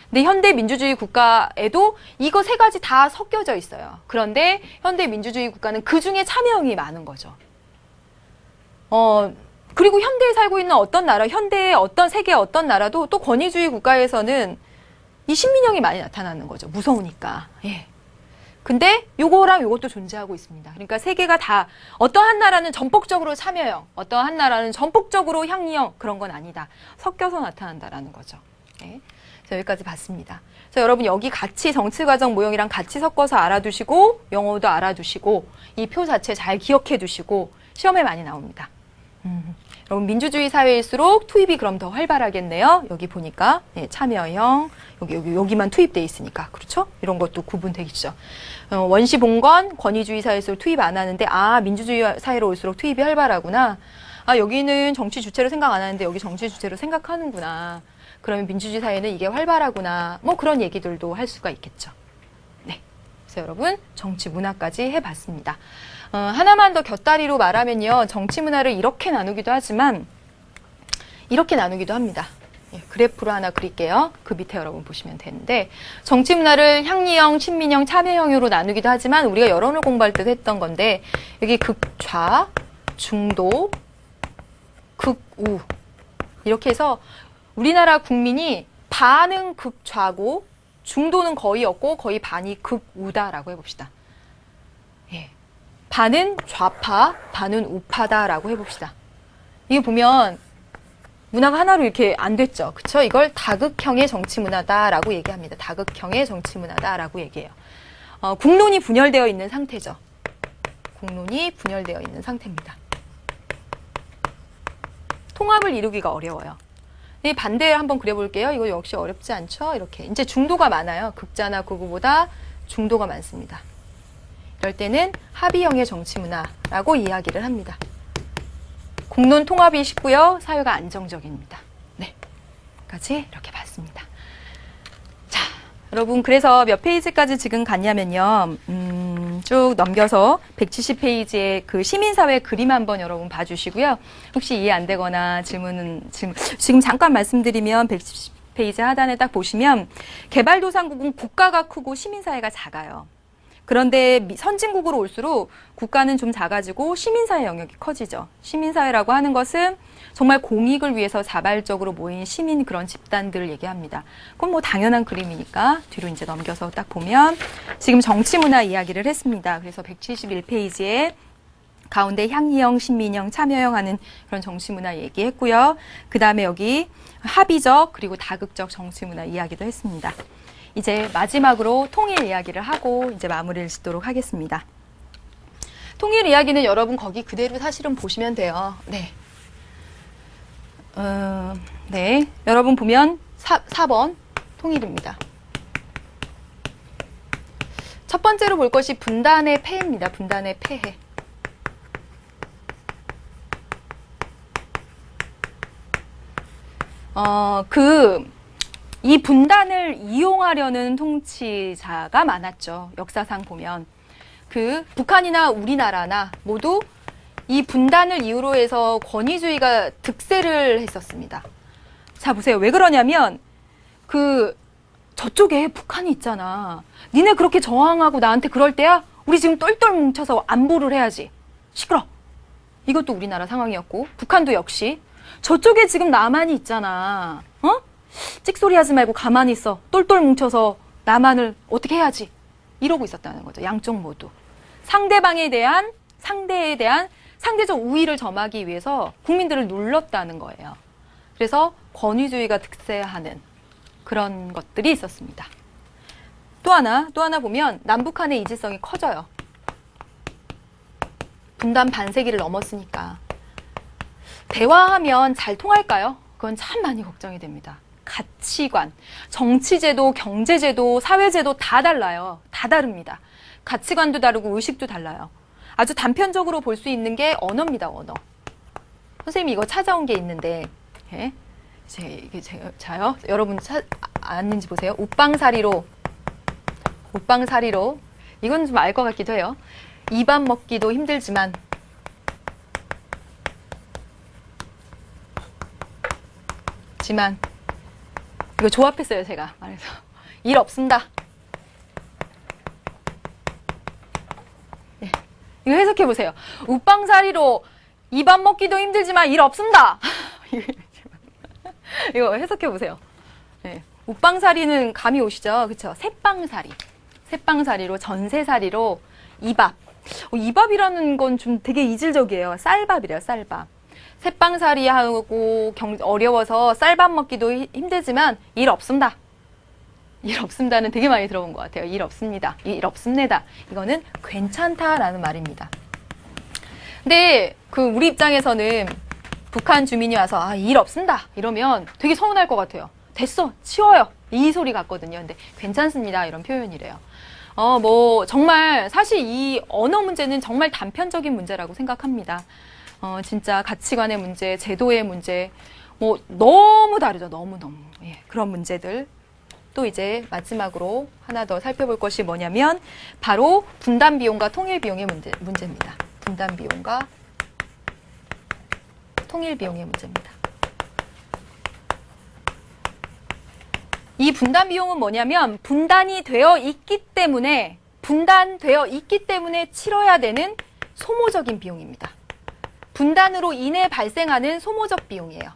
근데 현대 민주주의 국가에도 이거 세 가지 다 섞여져 있어요. 그런데 현대 민주주의 국가는 그 중에 참여형이 많은 거죠. 그리고 현대에 살고 있는 어떤 나라, 현대의 세계의 어떤 나라도 또 권위주의 국가에서는 이 신민형이 많이 나타나는 거죠. 무서우니까. 예. 근데 요거랑 요것도 존재하고 있습니다. 그러니까 세계가 다 어떠한 나라는 전폭적으로 참여형, 어떠한 나라는 전폭적으로 향리형, 그런 건 아니다. 섞여서 나타난다라는 거죠. 네. 그래서 여기까지 봤습니다. 그래서 여러분 여기 같이 정치과정 모형이랑 같이 섞어서 알아두시고, 영어도 알아두시고, 이 표 자체 잘 기억해 두시고, 시험에 많이 나옵니다. 여러분 민주주의 사회일수록 투입이 그럼 더 활발하겠네요. 여기 보니까 네, 참여형, 여기만 투입돼 있으니까. 그렇죠? 이런 것도 구분되겠죠. 원시 봉건, 권위주의 사회일수록 투입 안 하는데, 민주주의 사회로 올수록 투입이 활발하구나. 여기는 정치 주체로 생각 안 하는데 여기 정치 주체로 생각하는구나. 그러면 민주주의 사회는 이게 활발하구나. 뭐 그런 얘기들도 할 수가 있겠죠. 네. 그래서 여러분 정치 문화까지 해봤습니다. 하나만 더 곁다리로 말하면요. 정치 문화를 이렇게 나누기도 하지만 이렇게 나누기도 합니다. 예, 그래프로 하나 그릴게요. 그 밑에 여러분 보시면 되는데, 정치 문화를 향리형, 친민형, 참여형으로 나누기도 하지만 우리가 여론을 공부할 때도 했던 건데, 여기 극좌, 중도, 극우 이렇게 해서 우리나라 국민이 반은 극좌고 중도는 거의 없고 거의 반이 극우다라고 해봅시다. 예, 반은 좌파, 반은 우파다라고 해봅시다. 이게 보면 문화가 하나로 이렇게 안 됐죠. 그쵸? 이걸 다극형의 정치 문화다라고 얘기합니다. 다극형의 정치 문화다라고 얘기해요. 국론이 분열되어 있는 상태죠. 국론이 분열되어 있는 상태입니다. 통합을 이루기가 어려워요. 이 반대 한번 그려볼게요. 이거 역시 어렵지 않죠? 이렇게. 이제 중도가 많아요. 극자나 극우보다 중도가 많습니다. 이럴 때는 합의형의 정치 문화라고 이야기를 합니다. 국론 통합이 쉽고요. 사회가 안정적입니다. 네. 까지 이렇게 봤습니다. 자, 여러분 그래서 몇 페이지까지 지금 갔냐면요. 쭉 넘겨서 170페이지의 그 시민사회 그림 한번 여러분 봐주시고요. 혹시 이해 안 되거나 지금 잠깐 말씀드리면 170페이지 하단에 딱 보시면 개발도상국은 국가가 크고 시민사회가 작아요. 그런데 선진국으로 올수록 국가는 좀 작아지고 시민사회 영역이 커지죠. 시민사회라고 하는 것은 정말 공익을 위해서 자발적으로 모인 시민 그런 집단들을 얘기합니다. 그건 뭐 당연한 그림이니까 뒤로 이제 넘겨서 딱 보면 지금 정치문화 이야기를 했습니다. 그래서 171페이지에 가운데 향리형, 신민형, 참여형 하는 그런 정치문화 얘기했고요. 그 다음에 여기 합의적 그리고 다극적 정치문화 이야기도 했습니다. 이제 마지막으로 통일 이야기를 하고 이제 마무리를 짓도록 하겠습니다. 통일 이야기는 여러분 거기 그대로 사실은 보시면 돼요. 네. 네. 여러분 보면 4번 통일입니다. 첫 번째로 볼 것이 분단의 폐해입니다. 분단의 폐해. 이 분단을 이용하려는 통치자가 많았죠. 역사상 보면. 북한이나 우리나라나 모두 이 분단을 이유로 해서 권위주의가 득세를 했었습니다. 자, 보세요. 왜 그러냐면, 저쪽에 북한이 있잖아. 니네 그렇게 저항하고 나한테 그럴 때야? 우리 지금 똘똘 뭉쳐서 안보를 해야지. 시끄러. 이것도 우리나라 상황이었고, 북한도 역시. 저쪽에 지금 남한이 있잖아. 찍소리 하지 말고 가만히 있어. 똘똘 뭉쳐서 남한을 어떻게 해야지. 이러고 있었다는 거죠. 양쪽 모두. 상대에 대한 상대적 우위를 점하기 위해서 국민들을 눌렀다는 거예요. 그래서 권위주의가 득세하는 그런 것들이 있었습니다. 또 하나 보면 남북한의 이질성이 커져요. 분단 반세기를 넘었으니까. 대화하면 잘 통할까요? 그건 참 많이 걱정이 됩니다. 가치관, 정치제도, 경제제도, 사회제도 다 달라요. 다 다릅니다. 가치관도 다르고 의식도 달라요. 아주 단편적으로 볼 수 있는 게 언어입니다. 언어. 선생님이 이거 찾아온 게 있는데, 예? 자요. 여러분 아는지 보세요. 웃방사리로. 이건 좀 알 것 같기도 해요. 입안 먹기도 힘들지만 이거 조합했어요. 제가 말해서 일 없습니다. 예. 이거 해석해 보세요. 웃방사리로 입안 먹기도 힘들지만 일 없습니다. 이거 해석해 보세요. 예. 웃방사리는 감이 오시죠? 그렇죠? 새빵사리로 전세살이로 이밥. 이밥이라는 건 좀 되게 이질적이에요. 쌀밥이래요. 쌀밥. 새빵살이하고 어려워서 쌀밥 먹기도 힘들지만 일 없습니다. 일 없습니다는 되게 많이 들어본 것 같아요. 일 없습니다. 일 없습니다. 이거는 괜찮다라는 말입니다. 근데 우리 입장에서는 북한 주민이 와서 일 없습니다. 이러면 되게 서운할 것 같아요. 됐어. 치워요. 이 소리 같거든요. 근데 괜찮습니다. 이런 표현이래요. 정말 사실 이 언어 문제는 정말 단편적인 문제라고 생각합니다. 진짜 가치관의 문제, 제도의 문제, 너무 다르죠. 너무너무. 예, 그런 문제들. 또 이제 마지막으로 하나 더 살펴볼 것이 뭐냐면 바로 분단 비용과 통일 비용의 문제입니다. 분단 비용과 통일 비용의 문제입니다. 이 분단 비용은 뭐냐면 분단되어 있기 때문에 치러야 되는 소모적인 비용입니다. 분단으로 인해 발생하는 소모적 비용이에요.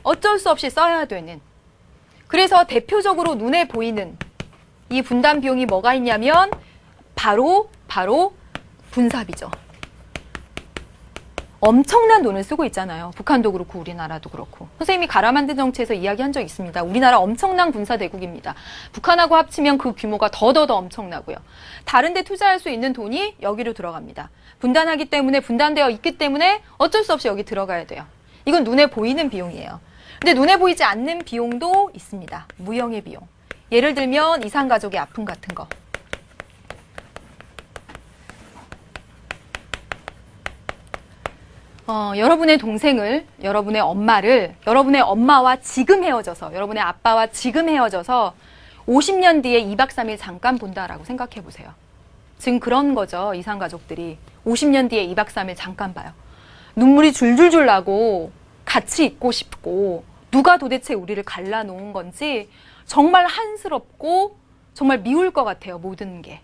어쩔 수 없이 써야 되는. 그래서 대표적으로 눈에 보이는 이 분단 비용이 뭐가 있냐면 바로 군사비죠. 엄청난 돈을 쓰고 있잖아요. 북한도 그렇고 우리나라도 그렇고. 선생님이 가라 만든 정치에서 이야기한 적 있습니다. 우리나라 엄청난 군사대국입니다. 북한하고 합치면 그 규모가 더 엄청나고요. 다른 데 투자할 수 있는 돈이 여기로 들어갑니다. 분단되어 있기 때문에 어쩔 수 없이 여기 들어가야 돼요. 이건 눈에 보이는 비용이에요. 근데 눈에 보이지 않는 비용도 있습니다. 무형의 비용. 예를 들면 이산가족의 아픔 같은 거. 여러분의 동생을, 여러분의 엄마를, 여러분의 엄마와 지금 헤어져서, 여러분의 아빠와 지금 헤어져서 50년 뒤에 2박 3일 잠깐 본다라고 생각해 보세요. 지금 그런 거죠. 이산가족들이 50년 뒤에 2박 3일 잠깐 봐요. 눈물이 줄줄줄 나고 같이 있고 싶고 누가 도대체 우리를 갈라놓은 건지 정말 한스럽고 정말 미울 것 같아요. 모든 게.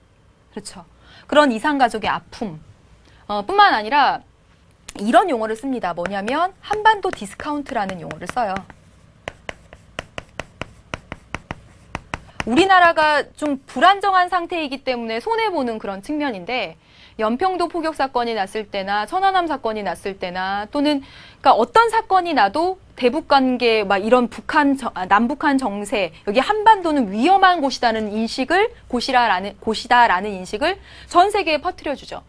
그렇죠. 그런 이산가족의 아픔 뿐만 아니라 이런 용어를 씁니다. 뭐냐면 한반도 디스카운트라는 용어를 써요. 우리나라가 좀 불안정한 상태이기 때문에 손해보는 그런 측면인데 연평도 포격 사건이 났을 때나 천안함 사건이 났을 때나 또는 그러니까 어떤 사건이 나도 대북 관계 막 이런 남북한 정세 여기 한반도는 위험한 곳이라는 인식을 곳이다라는 인식을 전 세계에 퍼뜨려주죠.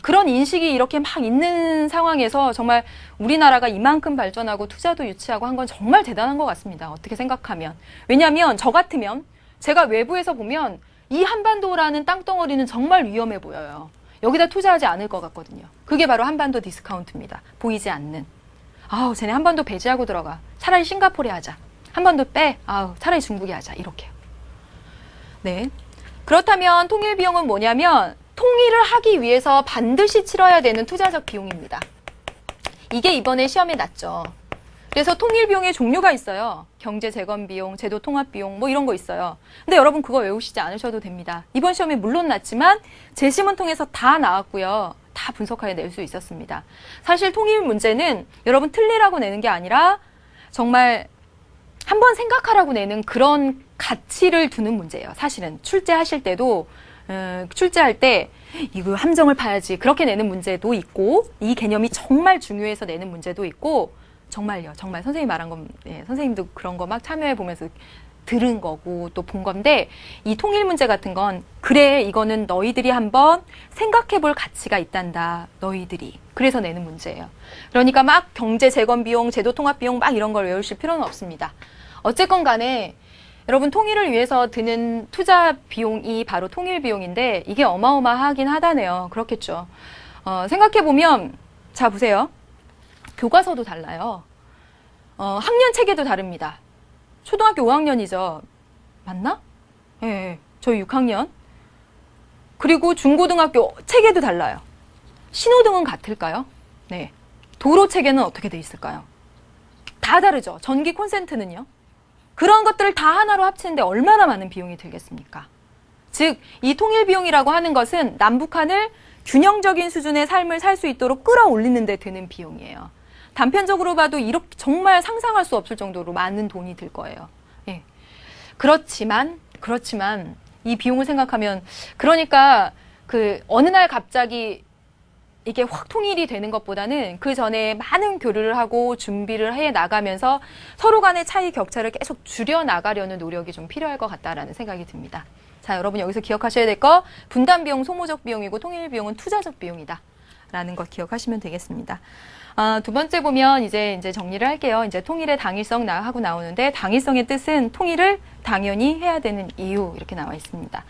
그런 인식이 이렇게 막 있는 상황에서 정말 우리나라가 이만큼 발전하고 투자도 유치하고 한 건 정말 대단한 것 같습니다. 어떻게 생각하면. 왜냐하면 저 같으면 제가 외부에서 보면 이 한반도라는 땅덩어리는 정말 위험해 보여요. 여기다 투자하지 않을 것 같거든요. 그게 바로 한반도 디스카운트입니다. 보이지 않는. 쟤네 한반도 배제하고 들어가. 차라리 싱가포르에 하자. 한반도 빼. 차라리 중국에 하자. 이렇게요. 네. 그렇다면 통일 비용은 뭐냐면 통일을 하기 위해서 반드시 치러야 되는 투자적 비용입니다. 이게 이번에 시험에 났죠. 그래서 통일 비용의 종류가 있어요. 경제 재건 비용, 제도 통합 비용 뭐 이런 거 있어요. 근데 여러분 그거 외우시지 않으셔도 됩니다. 이번 시험에 물론 났지만 재심을 통해서 다 나왔고요. 다 분석하여 낼 수 있었습니다. 사실 통일 문제는 여러분 틀리라고 내는 게 아니라 정말 한번 생각하라고 내는 그런 가치를 두는 문제예요. 사실은 출제하실 때도 출제할 때 이거 함정을 파야지 그렇게 내는 문제도 있고 이 개념이 정말 중요해서 내는 문제도 있고 정말요. 정말 선생님이 말한 건 선생님도 그런 거 막 참여해 보면서 들은 거고 또 본 건데 이 통일 문제 같은 건 그래 이거는 너희들이 한번 생각해 볼 가치가 있단다. 너희들이. 그래서 내는 문제예요. 그러니까 막 경제 재건 비용, 제도 통합 비용 막 이런 걸 외우실 필요는 없습니다. 어쨌건 간에 여러분 통일을 위해서 드는 투자 비용이 바로 통일 비용인데 이게 어마어마하긴 하다네요. 그렇겠죠. 생각해 보면 자 보세요. 교과서도 달라요. 학년 체계도 다릅니다. 초등학교 5학년이죠. 맞나? 예, 저희 6학년. 그리고 중고등학교 체계도 달라요. 신호등은 같을까요? 네. 도로 체계는 어떻게 돼 있을까요? 다 다르죠. 전기 콘센트는요? 그런 것들을 다 하나로 합치는데 얼마나 많은 비용이 들겠습니까? 즉, 이 통일 비용이라고 하는 것은 남북한을 균형적인 수준의 삶을 살 수 있도록 끌어올리는 데 드는 비용이에요. 단편적으로 봐도 이렇게 정말 상상할 수 없을 정도로 많은 돈이 들 거예요. 예. 그렇지만 이 비용을 생각하면 그러니까 그 어느 날 갑자기 이게 확 통일이 되는 것보다는 그 전에 많은 교류를 하고 준비를 해 나가면서 서로 간의 차이 격차를 계속 줄여 나가려는 노력이 좀 필요할 것 같다라는 생각이 듭니다. 자, 여러분 여기서 기억하셔야 될 거 분단 비용, 소모적 비용이고 통일 비용은 투자적 비용이다. 라는 거 기억하시면 되겠습니다. 두 번째 보면 이제 정리를 할게요. 이제 통일의 당위성 하고 나오는데 당위성의 뜻은 통일을 당연히 해야 되는 이유 이렇게 나와 있습니다.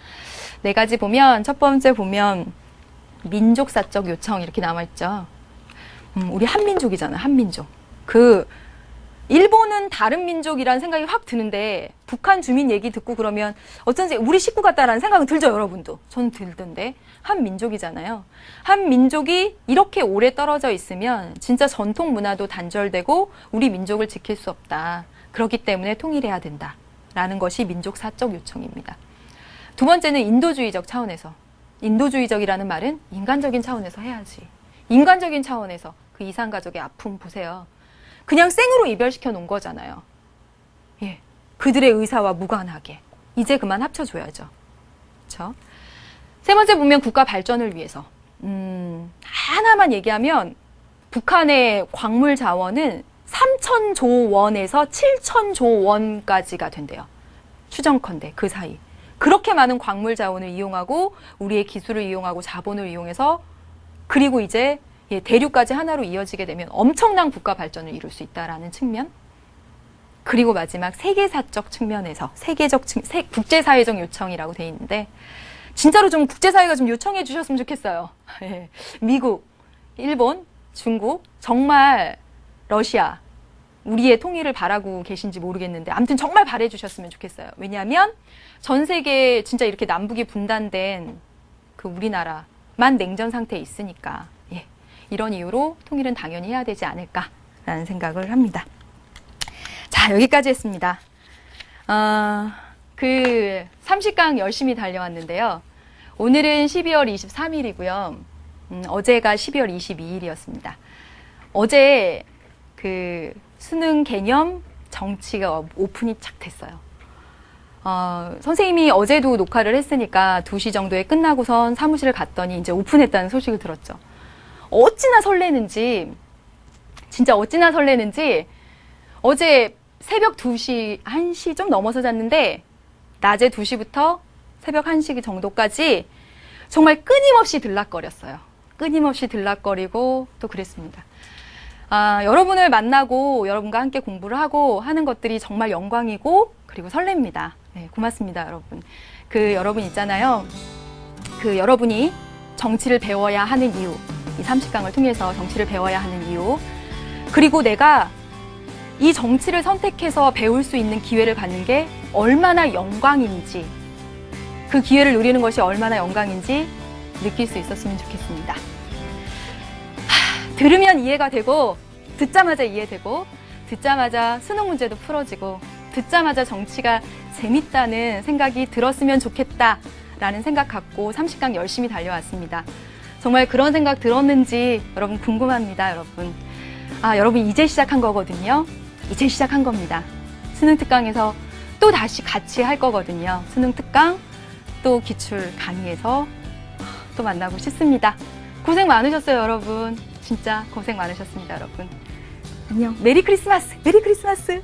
네 가지 보면 첫 번째 보면 민족사적 요청 이렇게 나와 있죠. 우리 한민족이잖아. 한민족. 일본은 다른 민족이라는 생각이 확 드는데 북한 주민 얘기 듣고 그러면 어쩐지 우리 식구 같다라는 생각은 들죠, 여러분도. 저는 들던데. 한 민족이잖아요. 한 민족이 이렇게 오래 떨어져 있으면 진짜 전통 문화도 단절되고 우리 민족을 지킬 수 없다. 그렇기 때문에 통일해야 된다. 라는 것이 민족사적 요청입니다. 두 번째는 인도주의적 차원에서. 인도주의적이라는 말은 인간적인 차원에서 해야지. 인간적인 차원에서 그 이산가족의 아픔 보세요. 그냥 생으로 이별시켜 놓은 거잖아요. 예, 그들의 의사와 무관하게. 이제 그만 합쳐줘야죠. 그렇죠? 세 번째 보면 국가 발전을 위해서. 하나만 얘기하면 북한의 광물 자원은 3,000조 원에서 7,000조 원까지가 된대요. 추정컨대 그 사이. 그렇게 많은 광물 자원을 이용하고 우리의 기술을 이용하고 자본을 이용해서 그리고 이제 대륙까지 하나로 이어지게 되면 엄청난 국가 발전을 이룰 수 있다라는 측면. 그리고 마지막 세계사적 측면에서 국제사회적 요청이라고 돼 있는데 진짜로 좀 국제사회가 좀 요청해 주셨으면 좋겠어요. 미국, 일본, 중국, 정말 러시아 우리의 통일을 바라고 계신지 모르겠는데 아무튼 정말 바래 주셨으면 좋겠어요. 왜냐하면 전 세계에 진짜 이렇게 남북이 분단된 그 우리나라만 냉전 상태에 있으니까 이런 이유로 통일은 당연히 해야 되지 않을까라는 생각을 합니다. 자, 여기까지 했습니다. 30강 열심히 달려왔는데요. 오늘은 12월 23일이고요. 어제가 12월 22일이었습니다. 어제 수능 개념 정치가 오픈이 착 됐어요. 선생님이 어제도 녹화를 했으니까 2시 정도에 끝나고선 사무실을 갔더니 이제 오픈했다는 소식을 들었죠. 어찌나 설레는지 어제 새벽 2시, 1시 좀 넘어서 잤는데 낮에 2시부터 새벽 1시 정도까지 정말 끊임없이 들락거렸어요. 끊임없이 들락거리고 또 그랬습니다. 여러분을 만나고 여러분과 함께 공부를 하고 하는 것들이 정말 영광이고 그리고 설렙니다. 네, 고맙습니다, 여러분. 여러분 있잖아요. 여러분이 정치를 배워야 하는 이유, 이 30강을 통해서 정치를 배워야 하는 이유, 그리고 내가 이 정치를 선택해서 배울 수 있는 기회를 갖는 게 얼마나 영광인지, 그 기회를 누리는 것이 얼마나 영광인지 느낄 수 있었으면 좋겠습니다. 들으면 이해가 되고, 듣자마자 이해되고, 듣자마자 수능 문제도 풀어지고, 듣자마자 정치가 재밌다는 생각이 들었으면 좋겠다라는 생각 갖고 30강 열심히 달려왔습니다. 정말 그런 생각 들었는지 여러분 궁금합니다, 여러분. 여러분 이제 시작한 거거든요. 이제 시작한 겁니다. 수능 특강에서 또 다시 같이 할 거거든요. 수능 특강, 또 기출 강의에서 또 만나고 싶습니다. 고생 많으셨어요, 여러분. 진짜 고생 많으셨습니다, 여러분. 안녕. 메리 크리스마스! 메리 크리스마스!